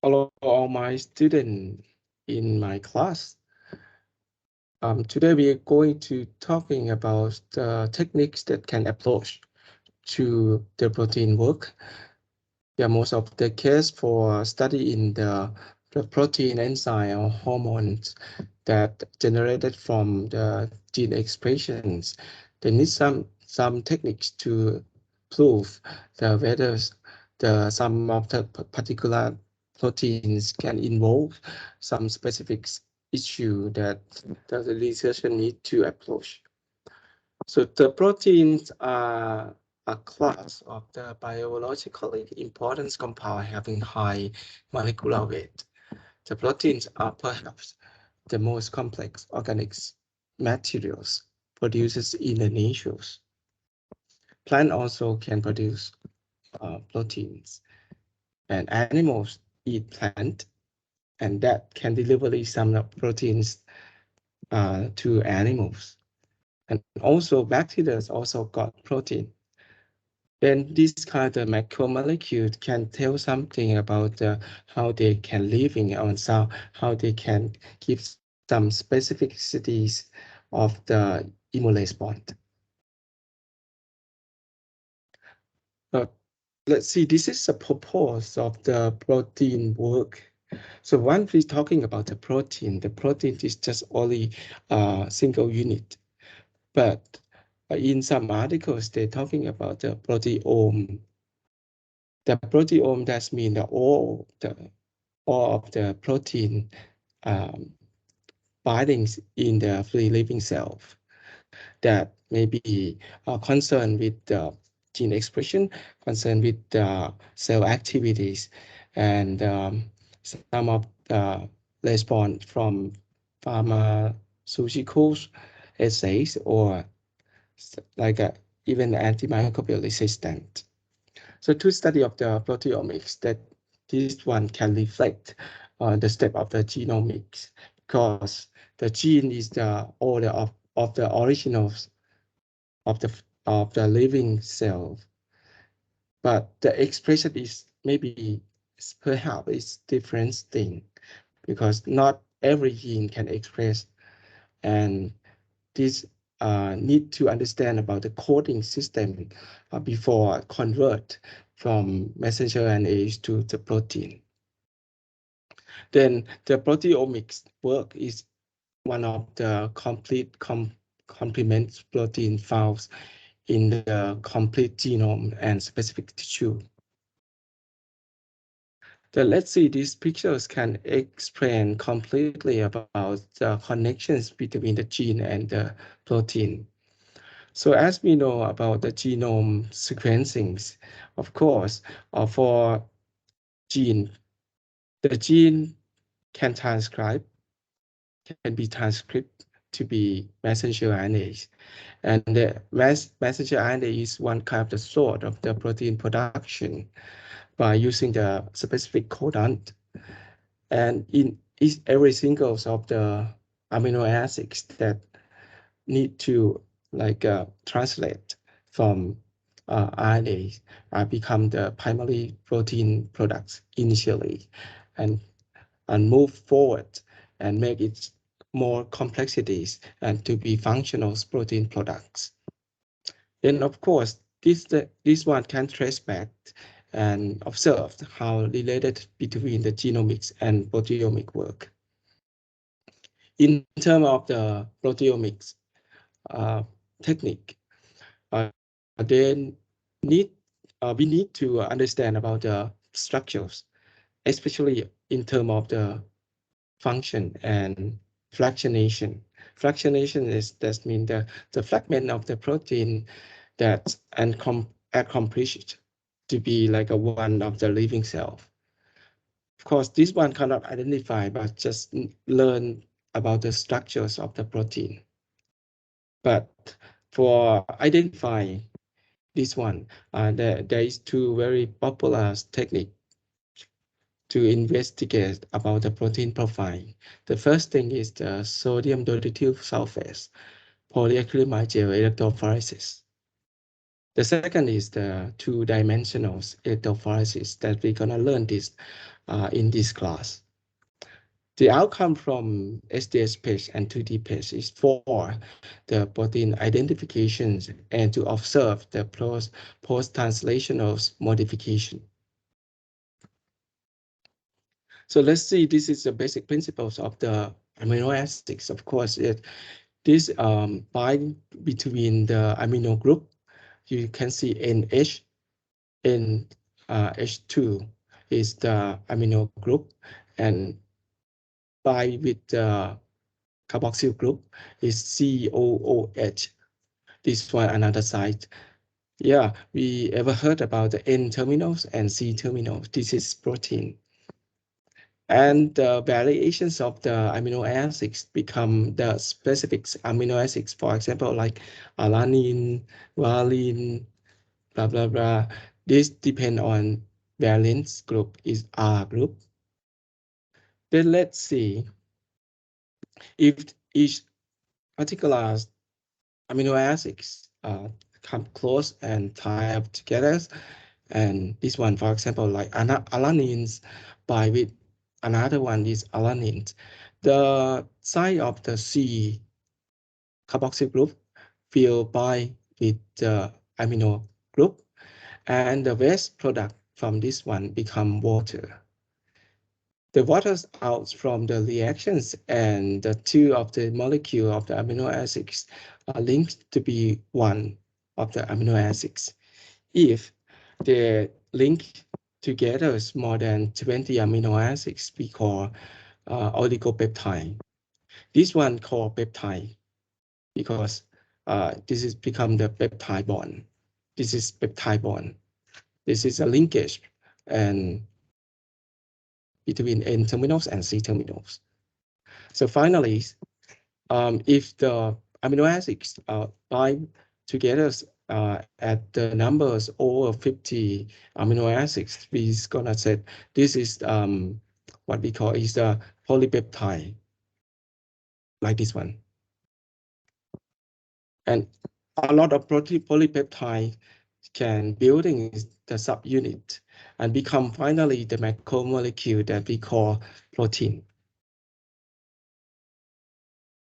Hello, all my students in my class. Today we are going to talking about the techniques that can approach to the protein work. Most of the case for study in the protein enzyme or hormones that generated from the gene expressions. They need some techniques to prove whether some of the particular proteins can involve some specific issue that the researcher need to approach. So the proteins are a class of the biologically important compound having high molecular weight. The proteins are perhaps the most complex organic materials produced in the nature. Plants also can produce proteins, and animals eat plant, and that can deliver some proteins to animals. And also bacteria also got protein. Then this kind of macromolecule can tell something about how they can live in on cell, how they can give some specificities of the immune response. But let's see, this is the purpose of the protein work. So when we're talking about the protein is just only a single unit. But in some articles, they're talking about the proteome. The proteome, that means all of the protein um, bindings in the free living cell that may be concerned with the gene expression, concerned with the cell activities, and some of the response from pharmaceuticals assays or like even antimicrobial resistant. So to study of the proteomics, that this one can reflect the step of the genomics, because the gene is the order of the originals of the living cell, but the expression is maybe perhaps is different thing, because not every gene can express, and this need to understand about the coding system before convert from messenger RNA to the protein. Then the proteomics work is one of the complete complement protein found in the complete genome and specific tissue. Then let's see, these pictures can explain completely about the connections between the gene and the protein. So as we know about the genome sequencing, of course, for gene, the gene can be transcribed to be messenger RNAs. And the messenger RNA is one kind of the sort of the protein production by using the specific codon. And in every single of the amino acids that need to translate from RNA become the primary protein products initially, and move forward and make it more complexities and to be functional protein products. Then of course, this one can trace back and observe how related between the genomics and proteomic work. In terms of the proteomics technique, then we need to understand about the structures, especially in terms of the function and fractionation. Fractionation that means the fragment of the protein that accomplished to be like a one of the living cell. Of course, this one cannot identify, but just learn about the structures of the protein. But for identifying this one, there is two very popular techniques to investigate about the protein profile. The first thing is the sodium dotative sulfate polyacrylamide gel electrophoresis. The second is the two-dimensional electrophoresis that we're gonna learn this in this class. The outcome from Sds Page and 2D Page is for the protein identifications and to observe the post-translational modification. So let's see, this is the basic principles of the amino acids. Of course, this bind between the amino group. You can see NH, H2 is the amino group, and bind with the carboxyl group is COOH. This one another side. Yeah, we ever heard about the N terminals and C terminals. This is protein. And the variations of the amino acids become the specific amino acids. For example, like alanine, valine, blah, blah, blah. This depend on valence group is R group. Then let's see if each particular amino acids come close and tie up together. And this one, for example, like alanines bind with another one is alanine. The side of the C carboxyl group will bind with the amino group, and the waste product from this one become water. The waters out from the reactions and the two of the molecule of the amino acids are linked to be one of the amino acids. If they link together more than 20 amino acids, we call oligopeptide. This one called peptide because this is become the peptide bond. This is peptide bond. This is a linkage and between N terminals and C terminals. So finally, if the amino acids bind together at the numbers over 50 amino acids, we're gonna say this is what we call is the polypeptide, like this one. And a lot of polypeptide can building the subunit and become finally the macromolecule that we call protein.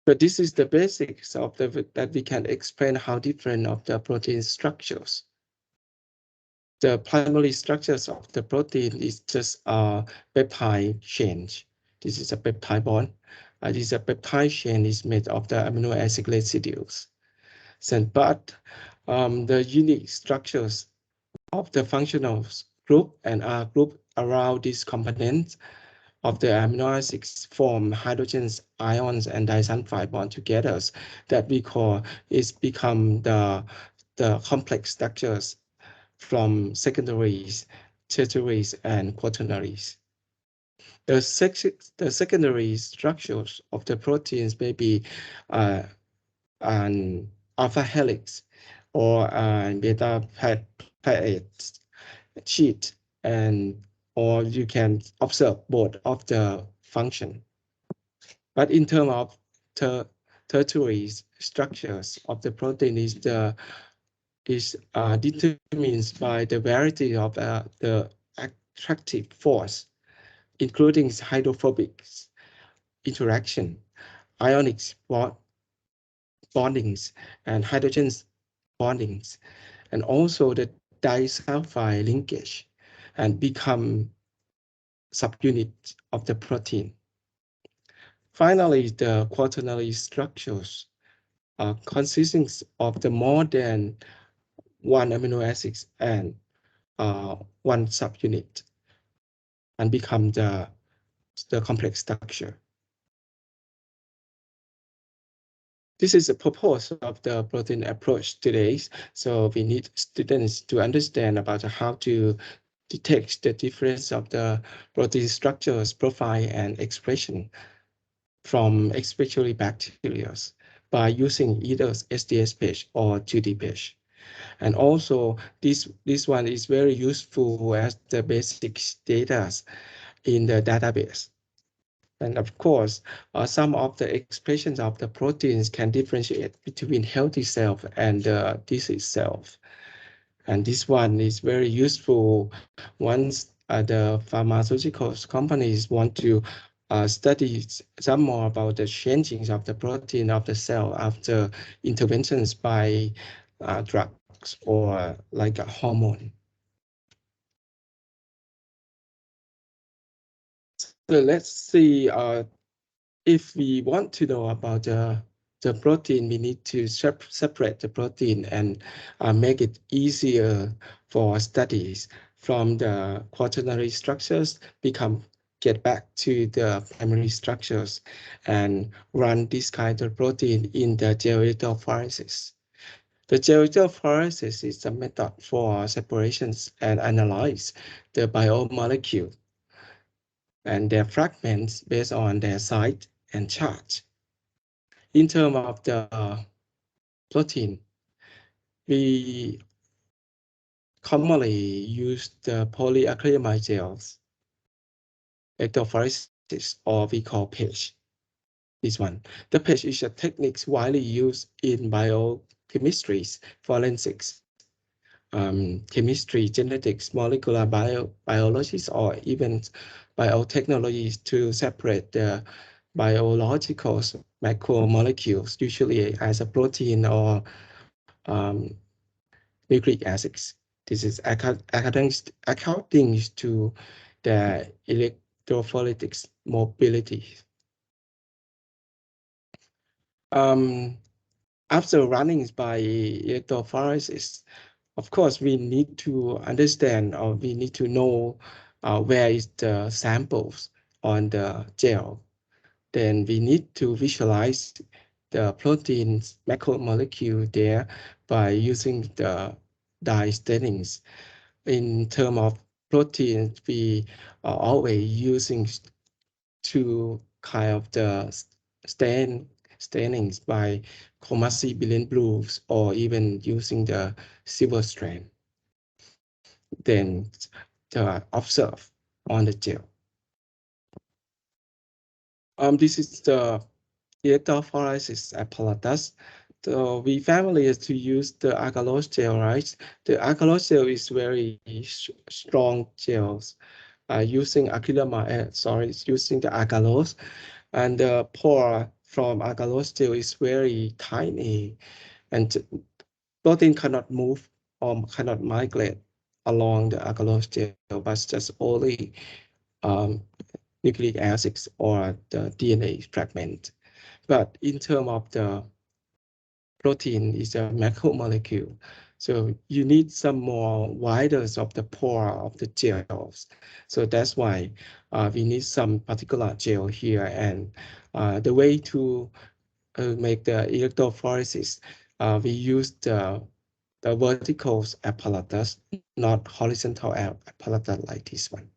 But this is the basics of that we can explain how different of the protein structures. The primary structures of the protein is just a peptide chain. This is a peptide bond. This is a peptide chain is made of the amino acid residues. But the unique structures of the functional group and R group around these components of the amino acids form hydrogen ions and disulfide bond together that we call is become the complex structures from secondaries, tertiaries, and quaternaries. The secondary structures of the proteins may be an alpha helix or beta plate sheet, or you can observe both of the function. But in terms of tertiary structures of the protein is determined by the variety of the attractive force, including hydrophobic interaction, ionic bondings, and hydrogen bondings, and also the disulfide linkage, and become subunit of the protein. Finally, the quaternary structures consisting of the more than one amino acid and one subunit, and become the complex structure. This is the purpose of the protein approach today. So we need students to understand about how to detect the difference of the protein structures, profile, and expression from especially bacteria by using either Sds Page or 2D Page. And also this one is very useful as the basic data in the database. And of course, some of the expressions of the proteins can differentiate between healthy cell and disease cell. And this one is very useful once the pharmaceutical companies want to study some more about the changing of the protein of the cell after interventions by drugs or like a hormone. So let's see, if we want to know about the protein, we need to separate the protein and make it easier for studies from the quaternary structures, get back to the primary structures and run this kind of protein in the gel electrophoresis. The gel electrophoresis is a method for separations and analyze the biomolecule and their fragments based on their size and charge. In terms of the protein, we commonly use the polyacrylamide gels, electrophoresis, or we call Page. This one. The Page is a technique widely used in biochemistry, forensics, chemistry, genetics, molecular biology, or even biotechnologies to separate the biological macromolecules, usually as a protein or nucleic acids. This is according to the electrophoretic mobility. After running by electrophoresis, of course, we need to understand or we need to know where is the samples on the gel. Then we need to visualize the protein's macromolecule there by using the dye stainings. In terms of proteins, we are always using two kind of the stainings by chromacy billion blues or even using the silver strand. Then observe on the gel. This is the electrophoresis apparatus. So we family is to use the agarose gel, right? The agarose gel is very strong gels. Using acrylamide, it's using the agarose, and the pore from agarose gel is very tiny, and protein cannot move or cannot migrate along the agarose gel, but just only nucleic acids or the DNA fragment. But in terms of the protein is a macromolecule, so you need some more widers of the pore of the gels. So that's why we need some particular gel here. And the way to make the electrophoresis, we use the vertical apparatus, not horizontal apparatus like this one.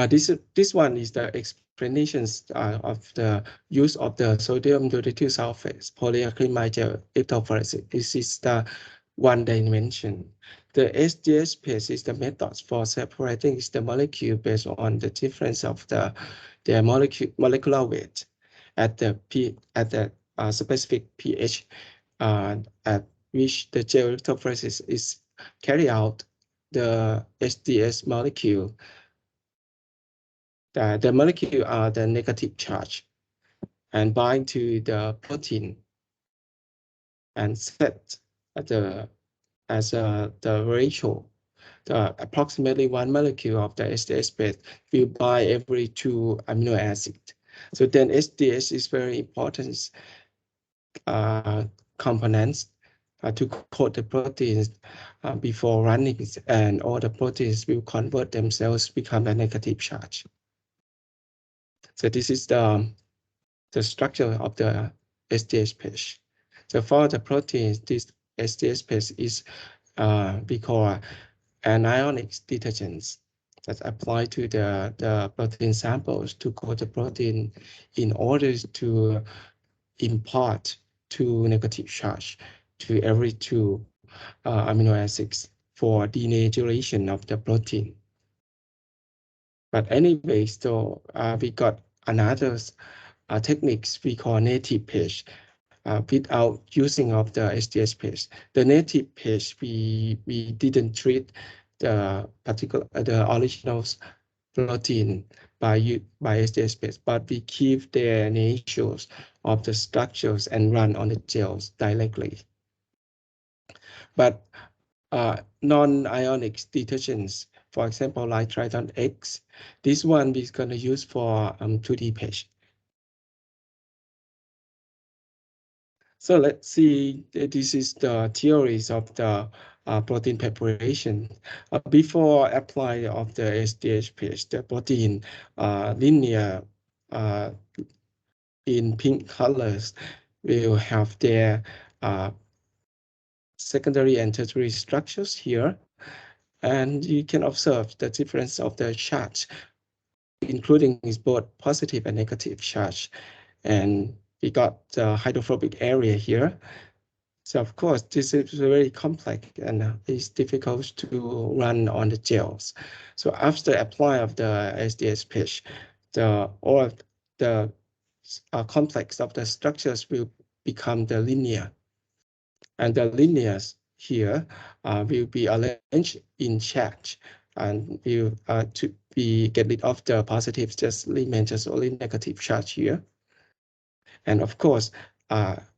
This one is the explanations of the use of the sodium uracil sulfate polyacrylamide gel electrophoresis. This is the one dimension. The Sds Page is the methods for separating the molecule based on the difference of their molecular weight at the specific pH at which the gel electrophoresis is carried out. The Sds molecule. The molecule are the negative charge and bind to the protein and set the ratio. Approximately 1 molecule of the SDS page will bind every 2 amino acids. So then SDS is very important components to coat the proteins before running, and all the proteins will convert themselves, become a negative charge. So this is the structure of the SDS page. So for the proteins, this SDS page is we call anionic detergents that apply to the protein samples to coat the protein in order to impart 2 negative charge to every 2 amino acids for denaturation of the protein. But anyway, so we got another techniques we call native page. without using of the Sds page. The native page, we didn't treat the original protein by Sds page, but we keep their natures of the structures and run on the gels directly. But non-ionic detergents, for example, like Triton X, this one we're going to use for 2D page. So let's see, this is the theories of the protein preparation. Before apply of the Sds page, the protein linear in pink colors will have their secondary and tertiary structures here. And you can observe the difference of the charge, including both positive and negative charge. And we got the hydrophobic area here. So of course, this is very complex and it's difficult to run on the gels. So after apply of the Sds page, all of the complex of the structures will become the linear. And the linears here will be arranged in charge, and will to be get rid of the positives, just remain just only negative charge here. And of course,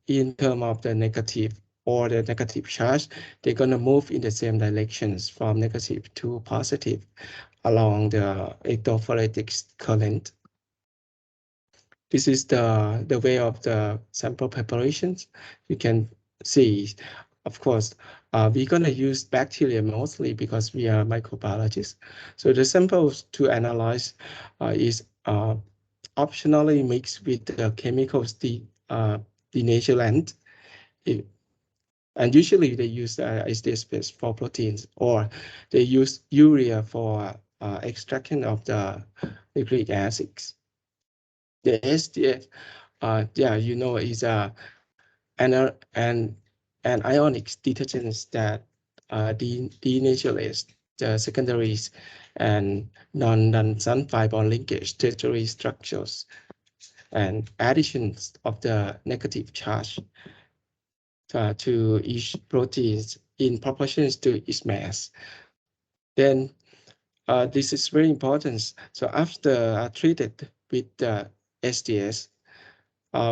in terms of the negative or the negative charge, they're going to move in the same directions from negative to positive along the electrophoretic current. This is the way of the sample preparations. You can see, of course, we're going to use bacteria mostly because we are microbiologists. So the samples to analyze is optionally mixed with the chemicals denatulant. And usually they use Sds page for proteins, or they use urea for extraction of the nucleic acids. The SDS, yeah, you know, is an ionic detergent that denaturates the secondaries and non-sulfide bond linkage tertiary structures and additions of the negative charge to each protein in proportions to its mass. Then this is very important. So after treated with the SDS,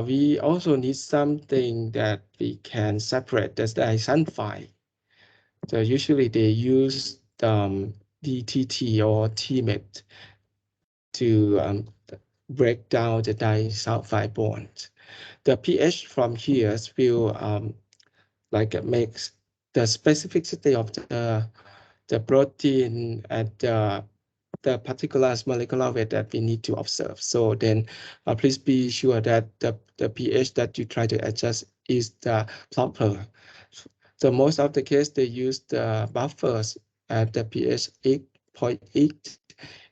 we also need something that we can separate the disulfide. So usually they use DTT or TMET to break down the disulfide bond. The pH from here will makes the specificity of the protein at the particular molecular weight that we need to observe. So then please be sure that the pH that you try to adjust is the proper. So most of the case, they use the buffers at the pH 8.8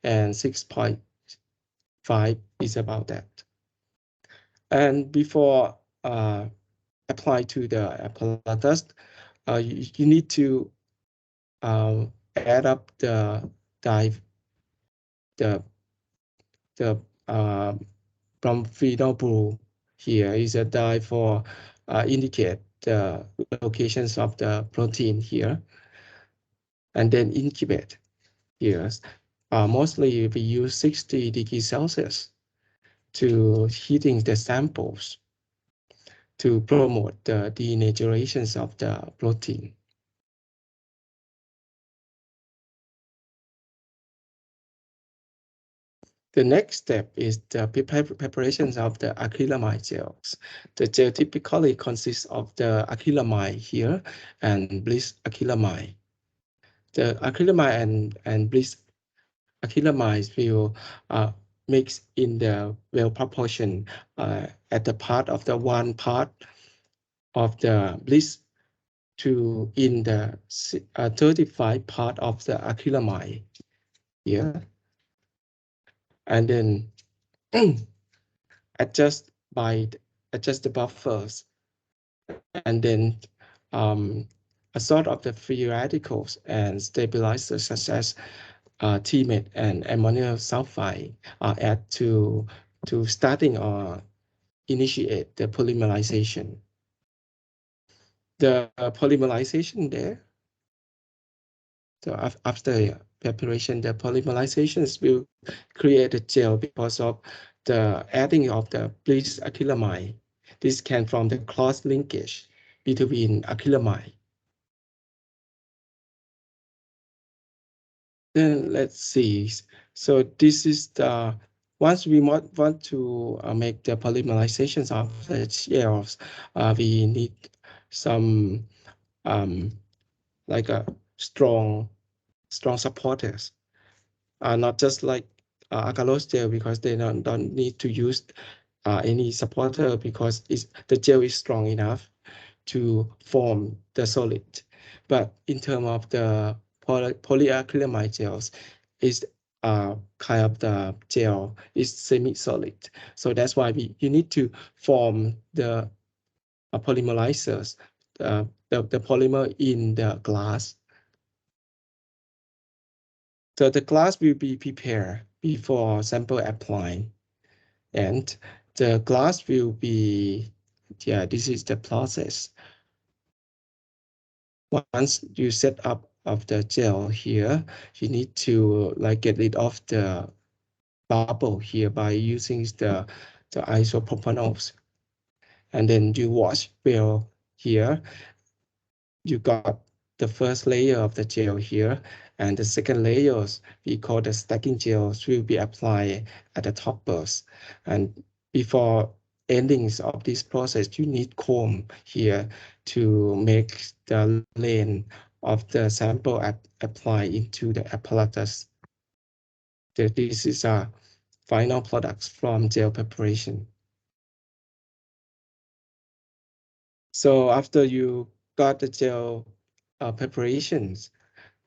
and 6.5 is about that. And before apply to the apparatus, you need to add up the bromphenol blue here is a dye for indicate the locations of the protein here, and then incubate here. Mostly we use 60 degrees Celsius to heating the samples to promote the denaturations of the protein. The next step is the preparations of the acrylamide gels. The gel typically consists of the acrylamide here and bliss acrylamide. The acrylamide and bliss acrylamide will mix in the well proportion at the part of the one part of the bliss to in the 35 part of the acrylamide here. And then adjust the buffers, and then a sort of the free radicals and stabilizers such as TMET and ammonium sulfide are added to starting or initiate the polymerization. the polymerization there. So after preparation, the polymerizations will create a gel because of the adding of the bleached acrylamide. This can from the cross linkage between acrylamide. Then let's see. So this is the once we want to make the polymerizations of the gels, we need some like a strong supporters. Not just like agarose gel because they don't need to use any supporter because the gel is strong enough to form the solid. But in terms of the polyacrylamide gels, is kind of the gel is semi-solid. So that's why you need to form the polymerizers, the polymer in the glass. So the glass will be prepared before sample applying, and the glass will be, this is the process. Once you set up of the gel here, you need to like get rid of the bubble here by using the isopropanols, and then you wash well here. You got the first layer of the gel here, and the second layers we call the stacking gels will be applied at the top burst. And before endings of this process, you need comb here to make the lane of the sample apply into the apparatus. This is a final products from gel preparation. So after you got the gel preparations,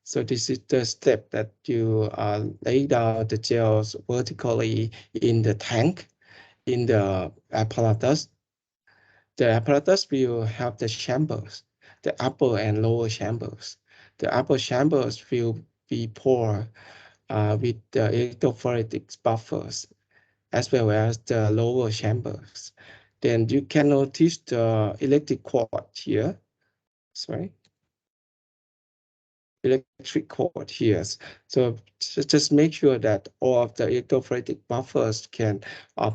so this is the step that you lay down the gels vertically in the tank, in the apparatus. The apparatus will have the chambers, the upper and lower chambers. The upper chambers will be poured with the electrophoretic buffers, as well as the lower chambers. Then you can notice the electric cord here. Sorry. Electric cord here. So just make sure that all of the electrophoretic buffers can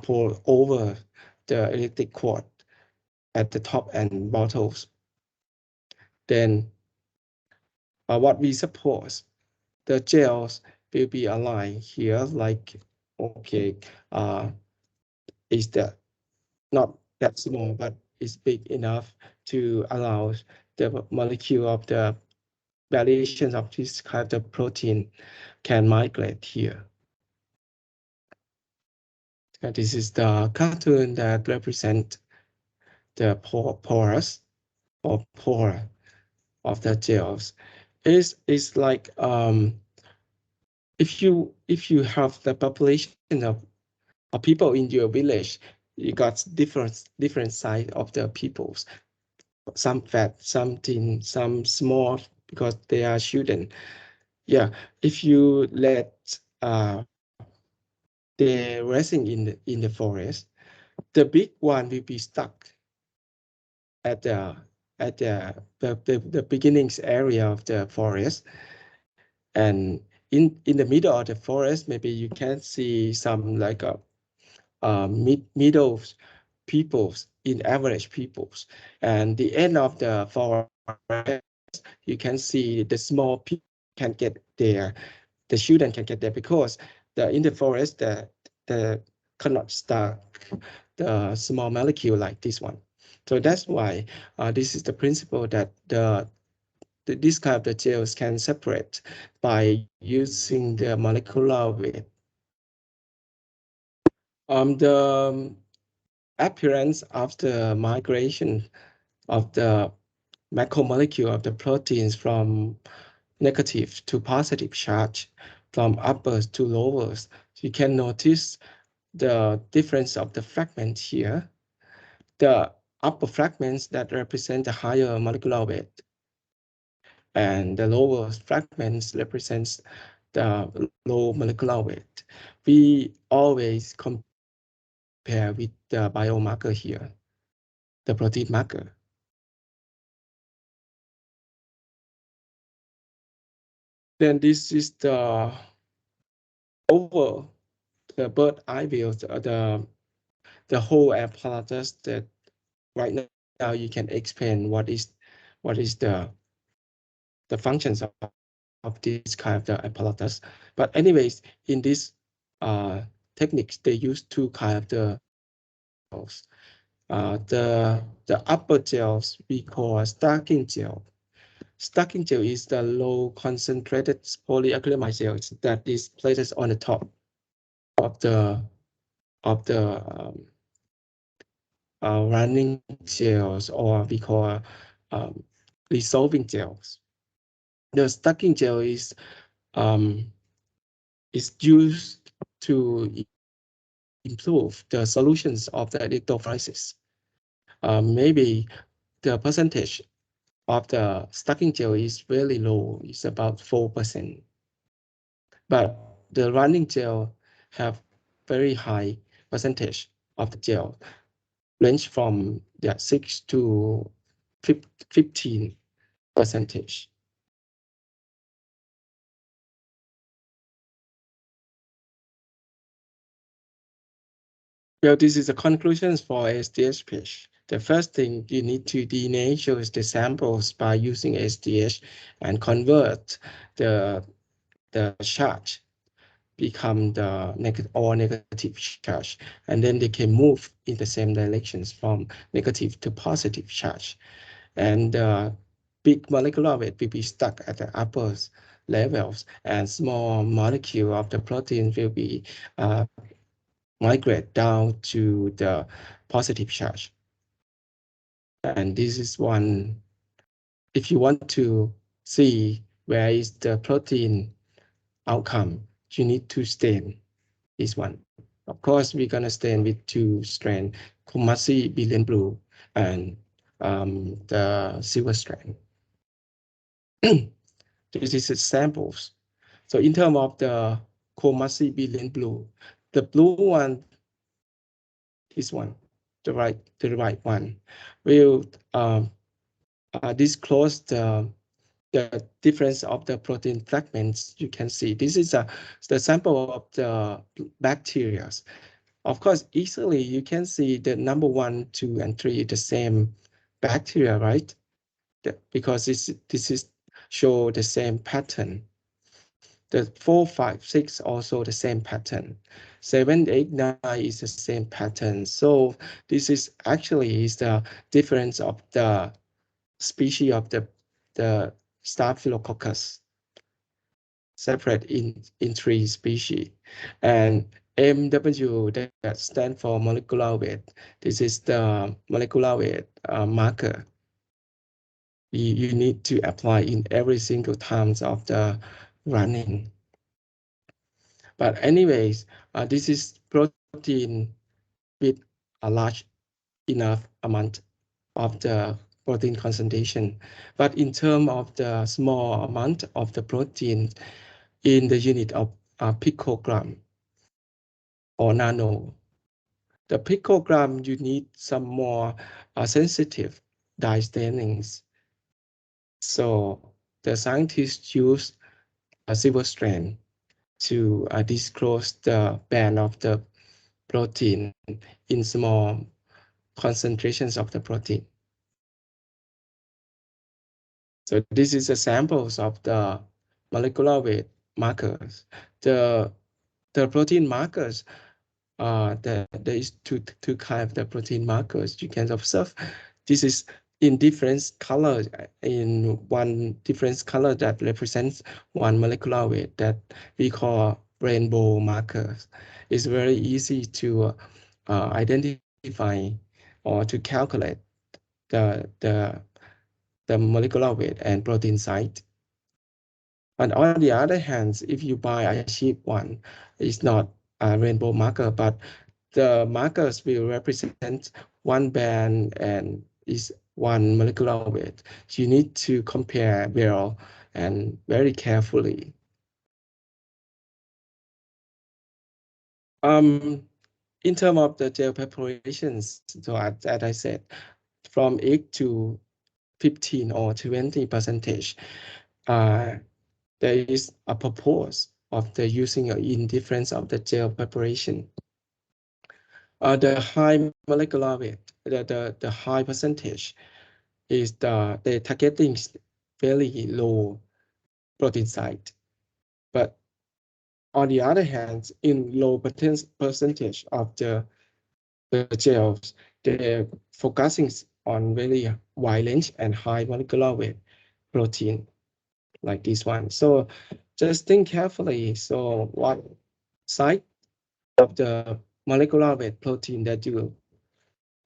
pour over the electric cord at the top and bottles. Then what we suppose, the gels will be aligned here like, okay, is that not that small, but it's big enough to allow the molecule of the variations of this kind of protein can migrate here. This is the cartoon that represent the pores or pore of the gels. Is like if you have the population of people in your village, you got different size of the peoples. Some fat, some thin, some small because they are children. Yeah, if you let they're resting in the forest, the big one will be stuck at the beginnings area of the forest, and in the middle of the forest, maybe you can see some like a middle peoples in average peoples, and the end of the forest, you can see the small people can get there. The children can get there because in the forest the cannot start the small molecule like this one. So that's why this is the principle that this kind of the gels can separate by using the molecular weight. The appearance after migration of the macromolecule of the proteins from negative to positive charge, from uppers to lowers. You can notice the difference of the fragments here. The upper fragments that represent the higher molecular weight, and the lower fragments represents the low molecular weight. We always compare with the biomarker here, the protein marker. Then this is the over the bird eye view, the whole apparatus that right now you can explain what is the functions of this kind of the apparatus. But anyways, in this techniques, they use two kind of the gels. The upper gels we call stacking gel. Stacking gel is the low concentrated polyacrylamide gels that is placed on the top of the running gels, or we call dissolving gels. The stacking gel is used to improve the solutions of the electrophoresis. Maybe the percentage of the stacking gel is very low, it's about 4%. But the running gel have very high percentage of the gel, range from 6 to 15%. Well, this is the conclusions for Sds Page. The first thing you need to denature the samples by using SDS and convert the charge become the negative charge, and then they can move in the same directions from negative to positive charge. And the big molecular weight will be stuck at the upper levels, and small molecule of the protein will be migrate down to the positive charge. And this is one, if you want to see where is the protein outcome, you need to stain this one. Of course, we're gonna stain with two strand, Kumasi billion blue and the silver strand. This is samples. So in terms of the Kumasi billion blue, the blue one, this one, the right one, will disclose the difference of the protein fragments. You can see this is the sample of the bacteria. Of course, easily you can see the number 1, 2, and 3 the same bacteria, right? Because this is show the same pattern. The 4, 5, 6 also the same pattern. 7, 8, 9 is the same pattern. So this is actually is the difference of the species of the Staphylococcus, separate in 3 species. And MW, that stands for molecular weight. This is the molecular weight marker you need to apply in every single times of the running. But anyways, this is protein with a large enough amount of the protein concentration. But in terms of the small amount of the protein in the unit of picogram or nano, the picogram, you need some more sensitive dye stainings. So the scientists use a silver strand to disclose the band of the protein in small concentrations of the protein. So this is the samples of the molecular weight markers. The protein markers, there is two kind of the protein markers. You can observe this is in different colors, in one different color that represents one molecular weight that we call rainbow markers. It's very easy to identify or to calculate the molecular weight and protein site. And on the other hand, if you buy a cheap one, it's not a rainbow marker, but the markers will represent one band and is one molecular weight. So you need to compare well and very carefully. In terms of the gel preparations, so as I said, from 8 to 15 or 20%. there is a purpose of the using in difference of the gel preparation. The high molecular weight, the high percentage is the targeting very low protein site. But on the other hand, in low percentage of the gels, they're focusing on very wide range and high molecular weight protein like this one. So just think carefully. So what site of the molecular weight protein that you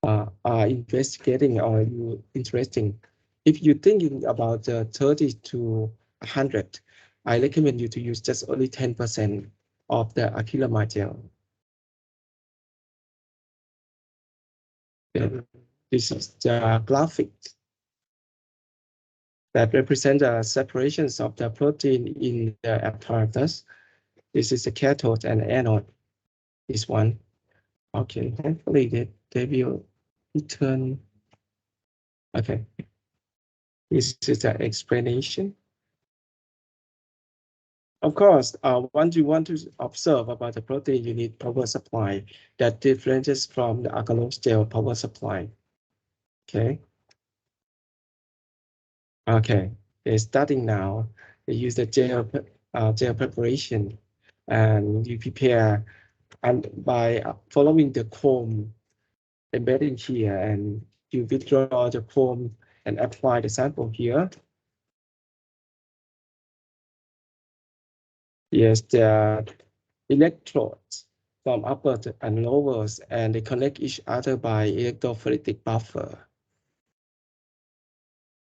are investigating or you interesting? If you're thinking about 30 to 100, I recommend you to use just only 10% of the acrylamide gel. Then this is the graphic that represents the separations of the protein in the apparatus. This is the cathode and anode. This one. Okay, hopefully they will return. Okay. This is the explanation. Of course, once you want to observe about the protein, you need power supply that differentiates from the agarose gel power supply. Okay. Okay. They're starting now. They use the gel preparation, and you prepare and by following the comb embedding here, and you withdraw the comb and apply the sample here. Yes, the electrodes from upper and lowers, and they connect each other by electrophoretic buffer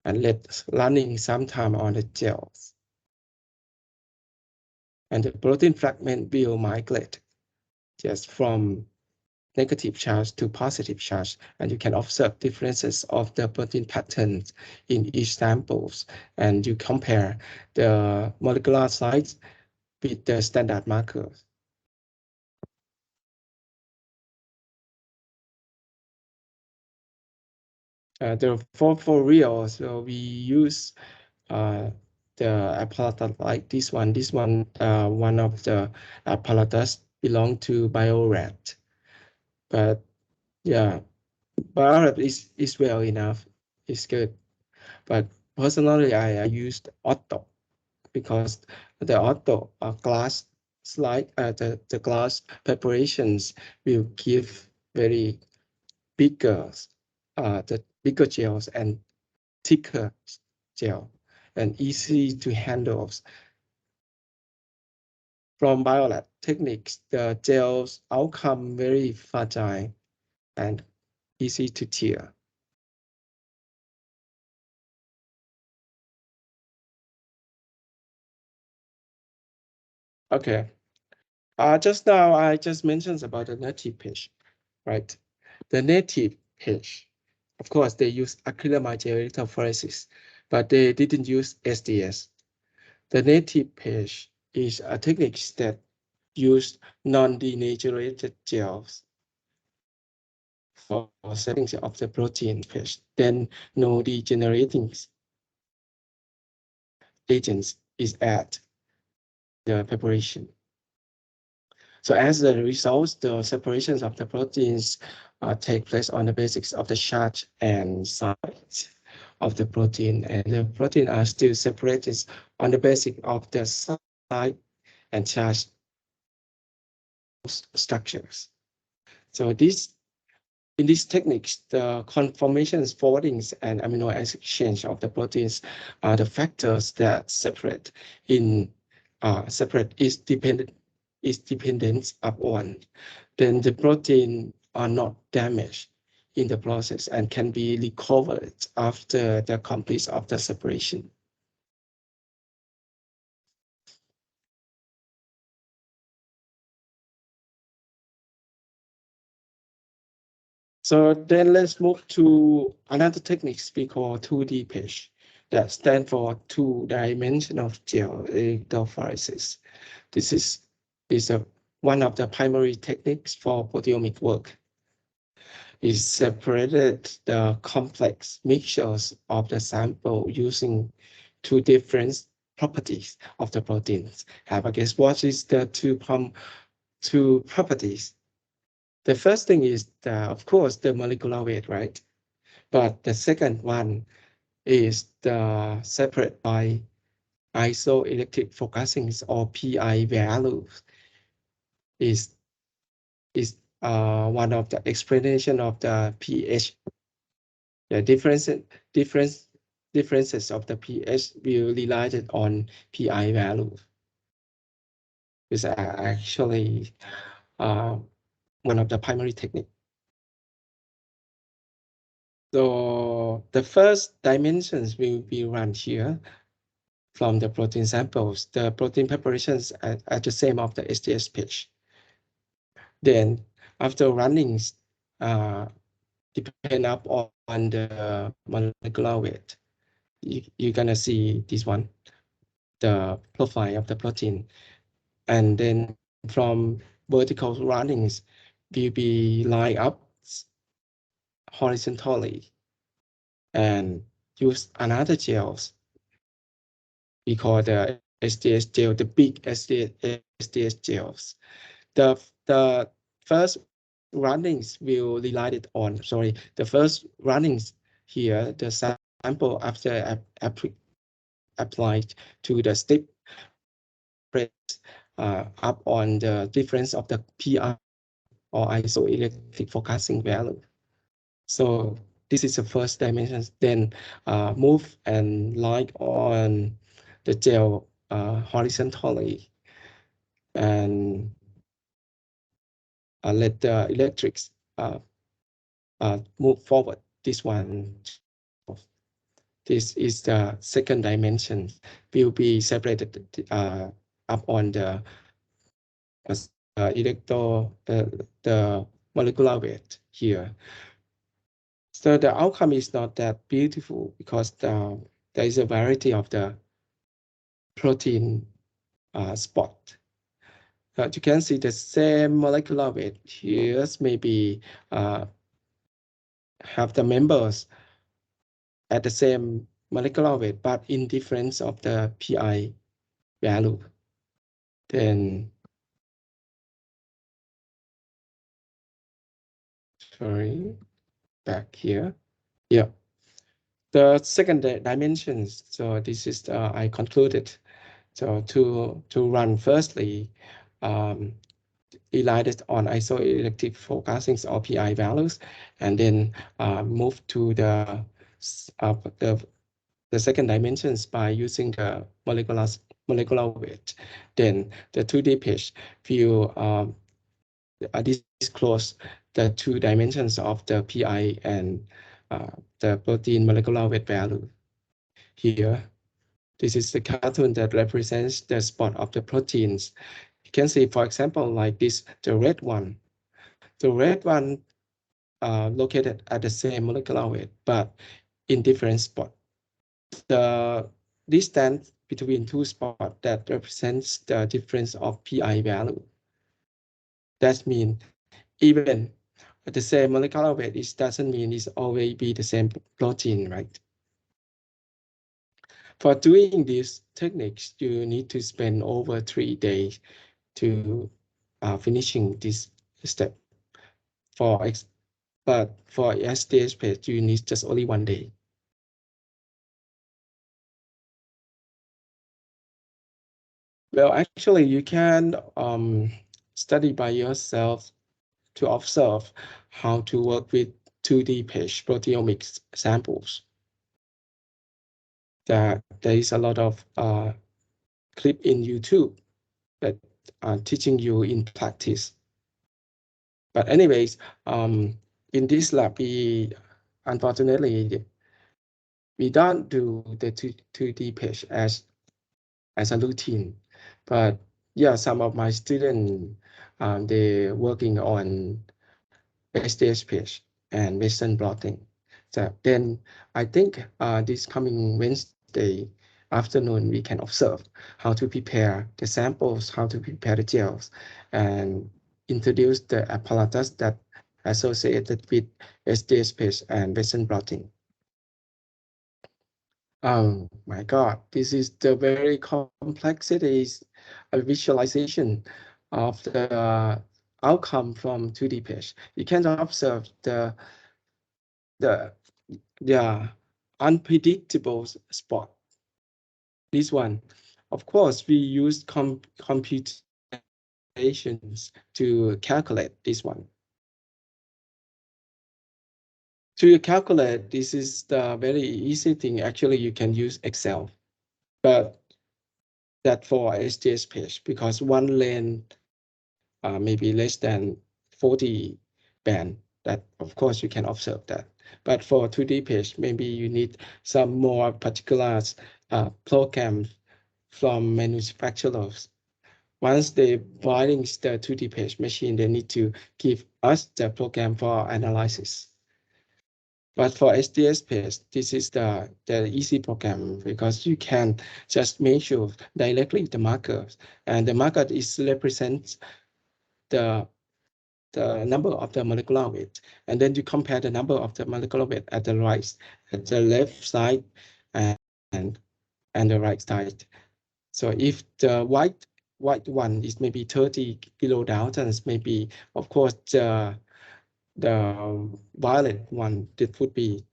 and let running sometime on the gels. And the protein fragment will migrate just from negative charge to positive charge, and you can observe differences of the protein patterns in each samples, and you compare the molecular size with the standard markers. For real, so we use the apparatus like this one. This one, one of the apparatus belong to BioRat, but yeah, BioRat is well enough. It's good, but personally, I used Otto because the Otto glass slide, the glass preparations will give very bigger, the bigger gels and thicker gel and easy to handle. From BioLab techniques, the gels outcome very fragile and easy to tear. Okay. Just now I just mentioned about the native page, right? The native page, of course, they use acrylamide gel electrophoresis, but they didn't use SDS. The native page is a technique that use non-denaturated gels for settings of the protein page. Then no degenerating agents is added the preparation. So as a result, the separations of the proteins take place on the basis of the charge and size of the protein, and the protein are still separated on the basis of the size and charge structures. So in these techniques, the conformations, forwardings, and amino acid exchange of the proteins are the factors that separate is dependent upon. Then the protein are not damaged in the process and can be recovered after the complete of the separation. So then let's move to another techniques we call 2D page that stand for two-dimensional gel electrophoresis. This is one of the primary techniques for proteomic work. It separated the complex mixtures of the sample using two different properties of the proteins. Have a guess what is the two properties? The first thing is, of course, the molecular weight, right? But the second one is the separate by isoelectric focusing or PI values is one of the explanation of the pH. The differences of the pH will related on PI value. Is actually one of the primary techniques. So the first dimensions will be run here from the protein samples. The protein preparations are the same of the Sds page. Then after running, depend up on the molecular weight, you're gonna see this one, the profile of the protein. And then from vertical runnings will be lined up horizontally and use another gels. We call the SDS gel, the big SDS gels. The first runnings will related on, the first runnings here, the sample after applied to the step press up on the difference of the PI or isoelectric focusing value. So this is the first dimension. Then move and line on the gel horizontally and let the electrics move forward. This one, this is the second dimension, will be separated up on the the molecular weight here. So the outcome is not that beautiful because there is a variety of the protein spot. You can see the same molecular weight here, maybe have the members at the same molecular weight, but in difference of the PI value. Then, sorry, back here. Yeah. The second dimensions. So this is I concluded. So to run firstly, relied on isoelectric focusing or PI values, and then move to the second dimensions by using the molecular weight. Then the 2D page will disclose the two dimensions of the PI and the protein molecular weight value. Here, this is the cartoon that represents the spot of the proteins. You can see, for example, like this, the red one. The red one located at the same molecular weight, but in different spots. The distance between two spots that represents the difference of PI value. That means even at the same molecular weight, it doesn't mean it's always be the same protein, right? For doing these techniques, you need to spend over 3 days to finishing this step. But for Sds Page, you need just only 1 day. Well, actually, you can study by yourself to observe how to work with 2D page proteomics samples. There is a lot of clip in YouTube that are teaching you in practice. But anyways, in this lab, unfortunately, we don't do the 2D page as a routine. But yeah, some of my students, they're working on Sds Page and Western blotting. So then I think this coming Wednesday afternoon, we can observe how to prepare the samples, how to prepare the gels, and introduce the apparatus that associated with Sds Page and Western blotting. Oh my God, this is the very complexities of visualization of the outcome from 2D page. You can observe the unpredictable spot. This one, of course, we use computations to calculate this one. To calculate, this is the very easy thing. Actually, you can use Excel, but that for Sds Page, because one lane maybe less than 40 band, that of course you can observe that. But for 2D page, maybe you need some more particular programs from manufacturers. Once they buying the 2D page machine, they need to give us the program for analysis. But for SDS page, this is the easy program because you can just measure directly the markers, and the marker is represents the number of the molecular weight, and then you compare the number of the molecular weight at the left side, and the right side. So if the white one is maybe 30 kilodaltons, maybe of course the violet one, it would be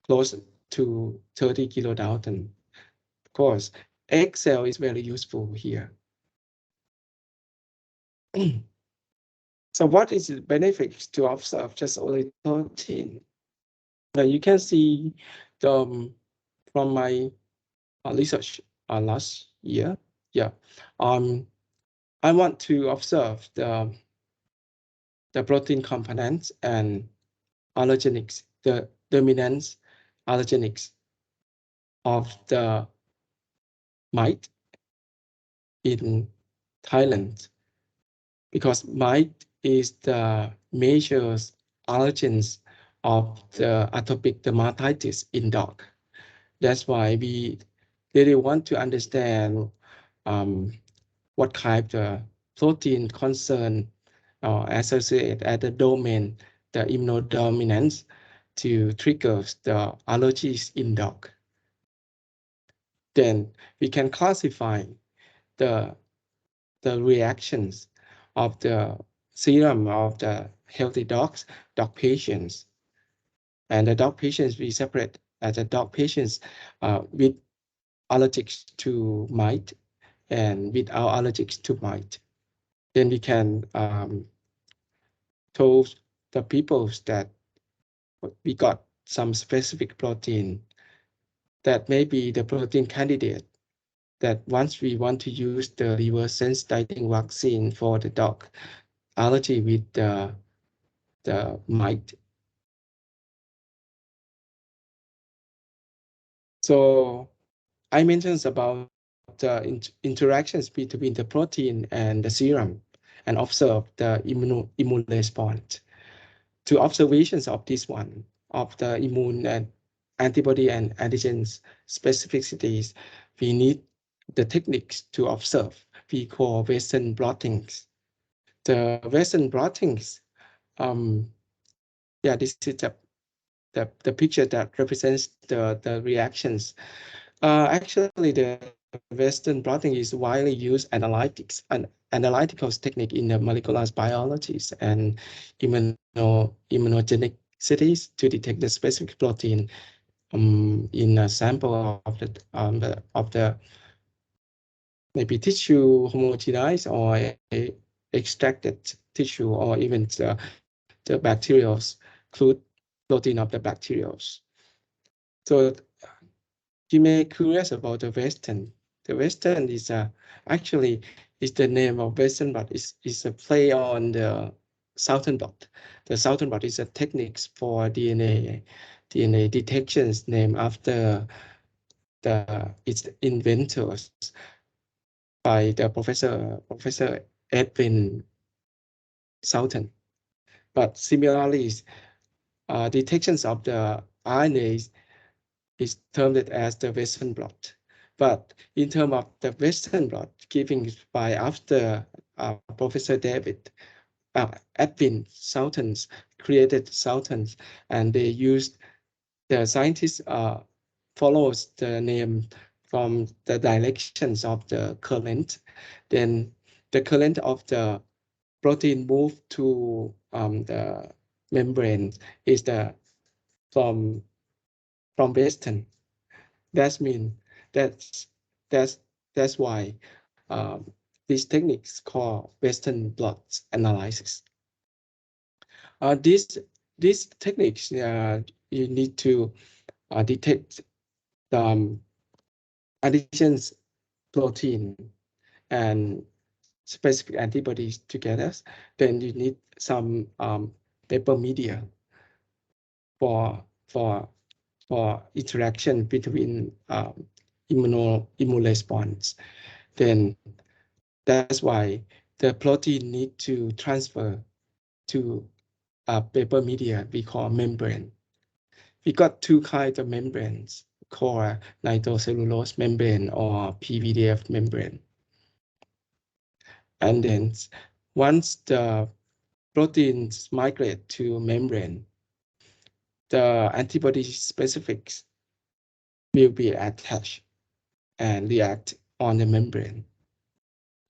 close to 30 kilodalton. Of course, Excel is very useful here. So what is the benefits to observe just only 13? You can see from my research last year. Yeah, I want to observe the protein components and allergenics, the dominance allergenics of the mite in Thailand, because mite is the major allergens of the atopic dermatitis in dog. That's why we really want to understand what kind of protein concern or associated at the domain, the immunodominance, to trigger the allergies in dog. Then we can classify the reactions of the serum of the healthy dog patients. And the dog patients we separate as the dog patients with allergics to mite and without allergics to mite. Then we can tell the people that we got some specific protein that may be the protein candidate, that once we want to use the reverse sensitizing vaccine for the dog allergy with the mite. So I mentioned about the interactions between the protein and the serum, and observe the immune response. To observations of this one, of the immune and antibody and antigens specificities, we need the techniques to observe. We call Western blottings. The Western blottings, yeah, this is the picture that represents the reactions. Actually, the Western blotting is widely used an analytical technique in the molecular biologies and immunogenicities to detect the specific protein in a sample of the maybe tissue homogenized or extracted tissue, or even the bacterials, include protein of the bacterials. So you may be curious about the Western. The Western is actually is the name of Western blot. Is a play on the Southern blot. The Southern blot is a techniques for DNA detections named after its inventors by the Professor Edwin Southern. But similarly, detections of the RNA is termed as the Western blot. But in terms of the Western blot given by after Professor Edwin Southern created Southern, and they used the scientists follows the name from the directions of the current. Then the current of the protein move to the membrane is the from western. That means that's that's why this technique is called Western blot analysis. These techniques you need to detect the additions protein and specific antibodies together. Then you need some paper media for interaction between immune response. Then that's why the protein need to transfer to a paper media we call membrane. We got two kinds of membranes called nitrocellulose membrane or PVDF membrane. And then once the proteins migrate to membrane, the antibody specifics will be attached and react on the membrane.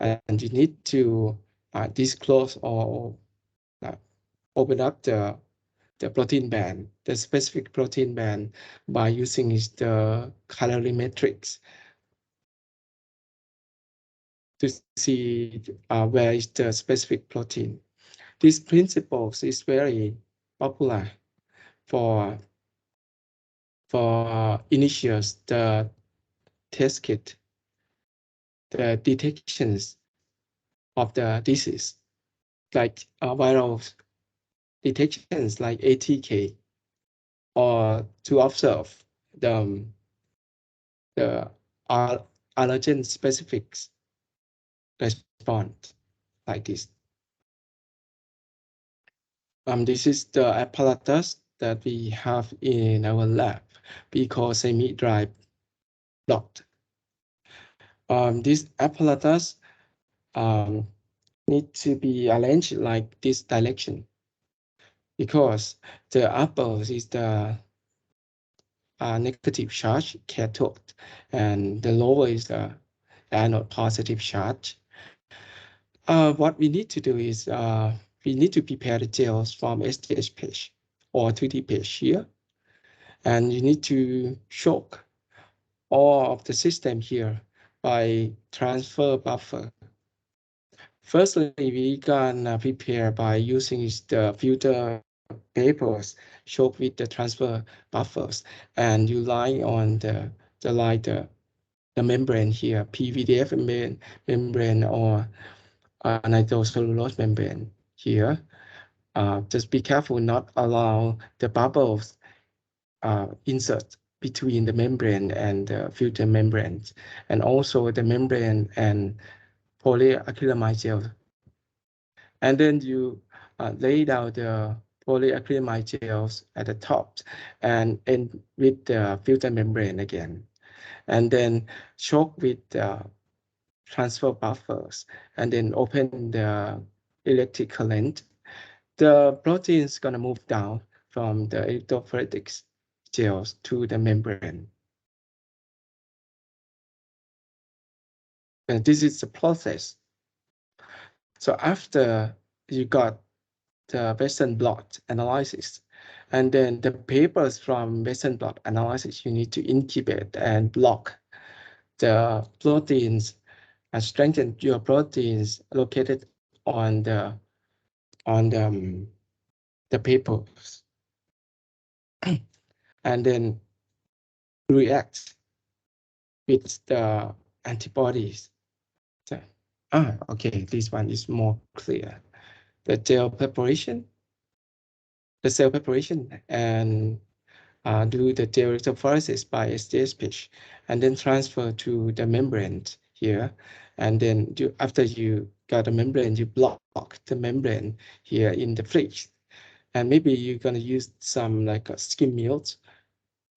And you need to disclose or open up the protein band, the specific protein band, by using the colorimetrics to see where is the specific protein. This principle is very popular for initials, the test kit, the detections of the disease, like viral detections like ATK, or to observe the allergen specifics response like this. This is the apparatus that we have in our lab. We call semi-dry blot. This apparatus need to be arranged like this direction, because the upper is the negative charge cathode, and the lower is the anode positive charge. What we need to do is we need to prepare the gels from Sds Page or 2D page here, and you need to choke all of the system here by transfer buffer. Firstly, we can prepare by using the filter papers choked with the transfer buffers, and you line on the membrane here, PVDF membrane or nitrocellulose membrane here. Just be careful not allow the bubbles insert between the membrane and the filter membranes, and also the membrane and polyacrylamide gel. And then you lay down the polyacrylamide gels at the top and with the filter membrane again, and then choke with the transfer buffers, and then open the electric current. The protein is going to move down from the electrophoretic gels to the membrane. And this is the process. So after you got the Western blot analysis, and then the papers from Western blot analysis, you need to incubate and block the proteins and strengthen your proteins located on the papers, and then react with the antibodies. So, okay, this one is more clear. The gel preparation, the cell preparation, and do the gel electrophoresis by Sds Page, and then transfer to the membrane here. And then after you got the membrane, you block the membrane here in the fridge. And maybe you're going to use some like a skim milk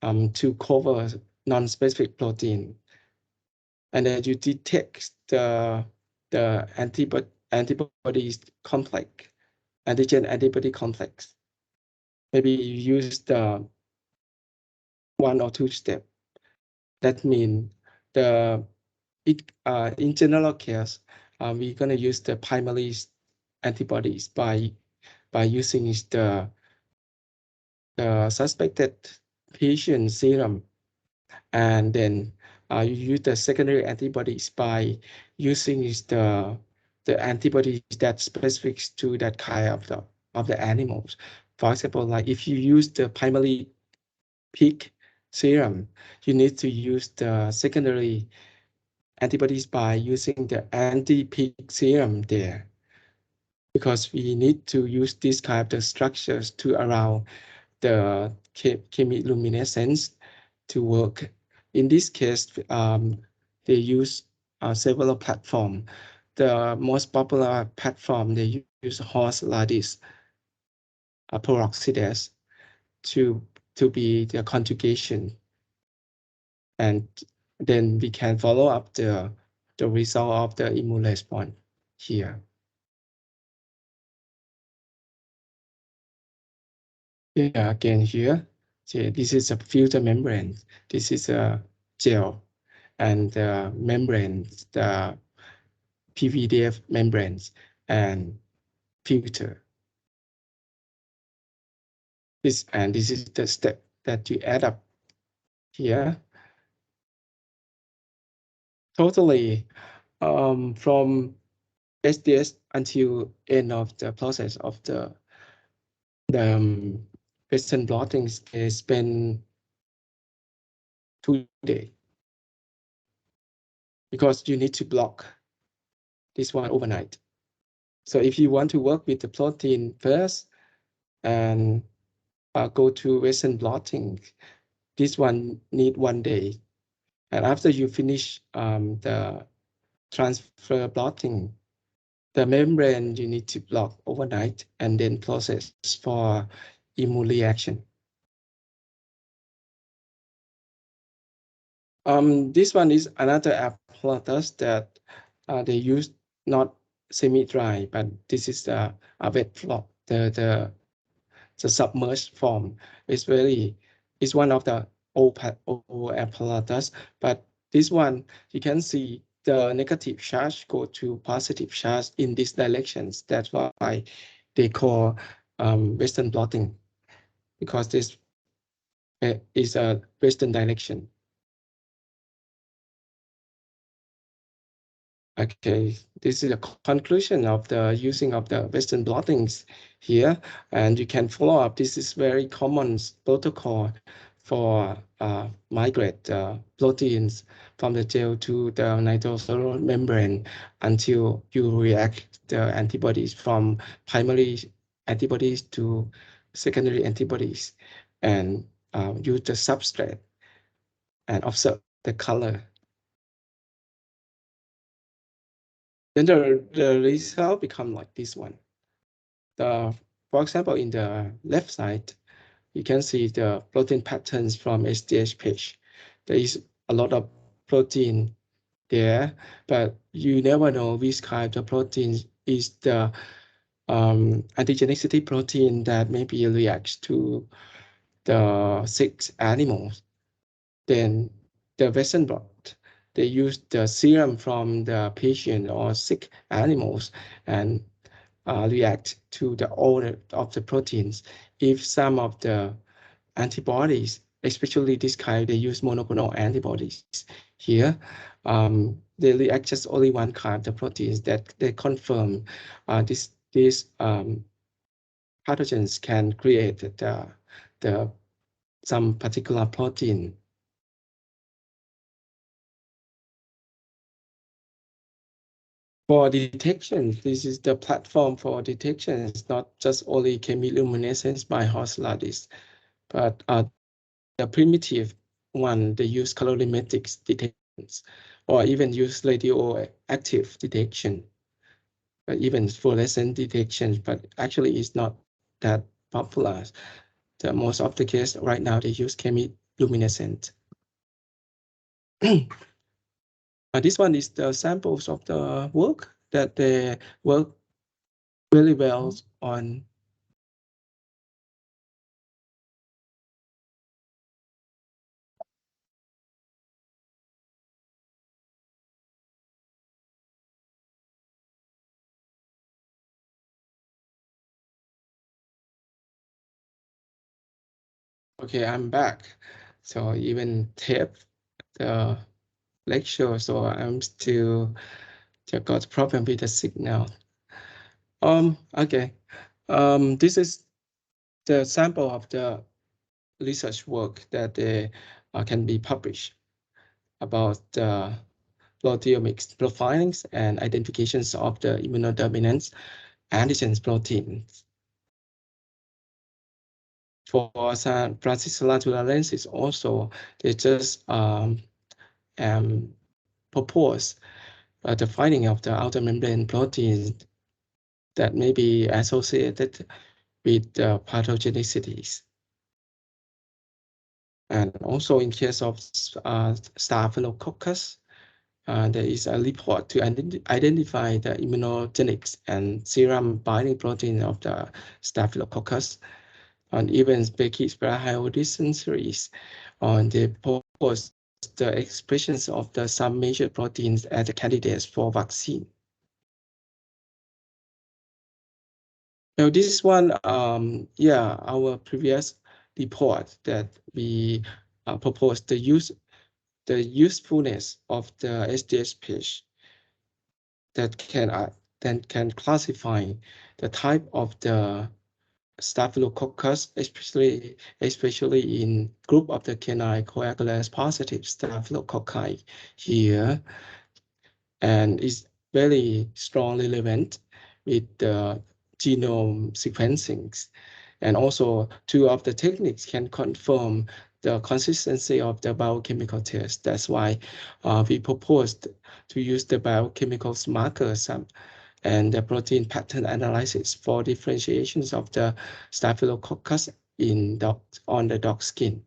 to cover non-specific protein. And then you detect the antibodies complex, antigen antibody complex. Maybe you use the 1 or 2 step That means in general case, we're gonna use the primary antibodies by using the suspected patient serum, and then you use the secondary antibodies by using the antibodies that specific to that kind of the animals. For example, like if you use the primary pig serum, you need to use the secondary antibodies by using the anti-pig serum there, because we need to use these kind of structures to allow the chemiluminescence to work. In this case, they use several platforms. The most popular platform, they use horse radish peroxidase to be the conjugation, and then we can follow up the result of the immune response here. Yeah, again here, so this is a filter membrane. This is a gel, and the membranes, the PVDF membranes and filter. This is the step that you add up here. Totally, from SDS until end of the process of the Western blottings, they spend 2 days, because you need to block this one overnight. So if you want to work with the protein first and go to Western blotting, this one need 1 day. And after you finish the transfer blotting, the membrane you need to block overnight and then process for immune reaction. This one is another apparatus that they use, not semi-dry, but this is a wet flop. The submerged form is one of the old apparatus, but this one you can see the negative charge go to positive charge in these directions. That's why they call Western blotting, because this is a Western direction. Okay, this is a conclusion of the using of the Western blottings here, and you can follow up. This is very common protocol for migrate proteins from the gel to the nitrosamine membrane until you react the antibodies from primary antibodies to secondary antibodies, and use the substrate and observe the color. Then the result become like this one. For example, in the left side, you can see the protein patterns from Sds Page. There is a lot of protein there, but you never know which kind of protein is the antigenicity protein that maybe reacts to the sick animals. Then the Western blot, they use the serum from the patient or sick animals and react to the order of the proteins. If some of the antibodies, especially this kind, they use monoclonal antibodies here, they react just only one kind of the proteins that they confirm these pathogens can create the some particular protein. For detection, this is the platform for detection. It's not just only chemiluminescence by horse radish, but the primitive one, they use colorimetric detections, or even use radioactive detection, even fluorescent detection, but actually it's not that popular. The most of the case right now, they use chemiluminescent. This one is the samples of the work that they work really well on. Okay, I'm back. So even tape the lecture, so I'm still got problem with the signal. Okay. This is the sample of the research work that can be published about the proteomics profilings and identifications of the immunodominant antigen proteins. For Brachycella tularensis also, they just propose the finding of the outer membrane protein that may be associated with pathogenicities. And also in case of Staphylococcus, there is a report to identify the immunogenics and serum binding protein of the Staphylococcus. And even Brachyspira hyodysenteries, they propose the expressions of the some major proteins as the candidates for vaccine. Now this one, our previous report that we proposed the usefulness of the Sds Page that can classify the type of the Staphylococcus, especially in group of the canine coagulase positive Staphylococci here, and is very strongly relevant with the genome sequencing. And also, two of the techniques can confirm the consistency of the biochemical test. That's why we proposed to use the biochemical markers and the protein pattern analysis for differentiations of the Staphylococcus on the dog skin.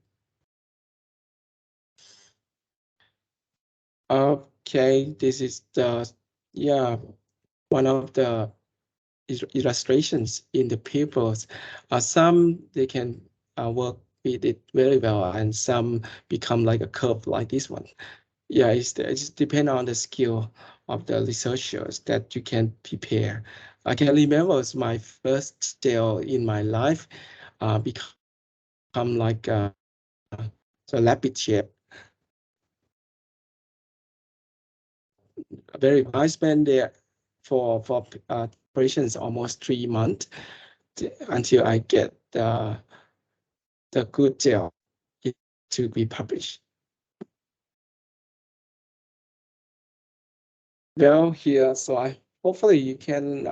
Okay, this is one of the illustrations in the papers. Some they can work with it very well, and some become like a curve like this one. Yeah, it's depend on the skill of the researchers that you can prepare. I can remember my first gel in my life become like a rapid shape. Very I spent there for operations almost 3 months until I get the good gel to be published. Well, here, so hopefully you can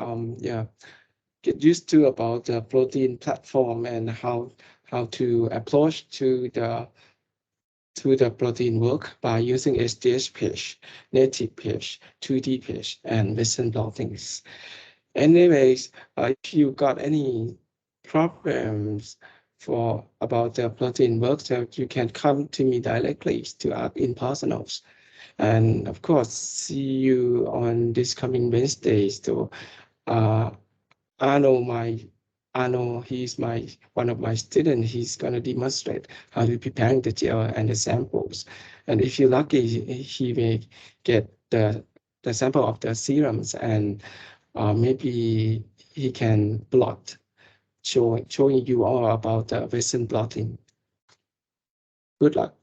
get used to about the protein platform and how to approach to the protein work by using Sds Page, native page, 2D page, and Western blottings. Anyways, if you got any problems about the protein work, so you can come to me directly to ask in personals. And of course, see you on this coming Wednesday. So Arno, he's one of my students. He's gonna demonstrate how to preparing the gel and the samples. And if you're lucky, he may get the sample of the serums, and maybe he can blot, showing you all about the Western blotting. Good luck.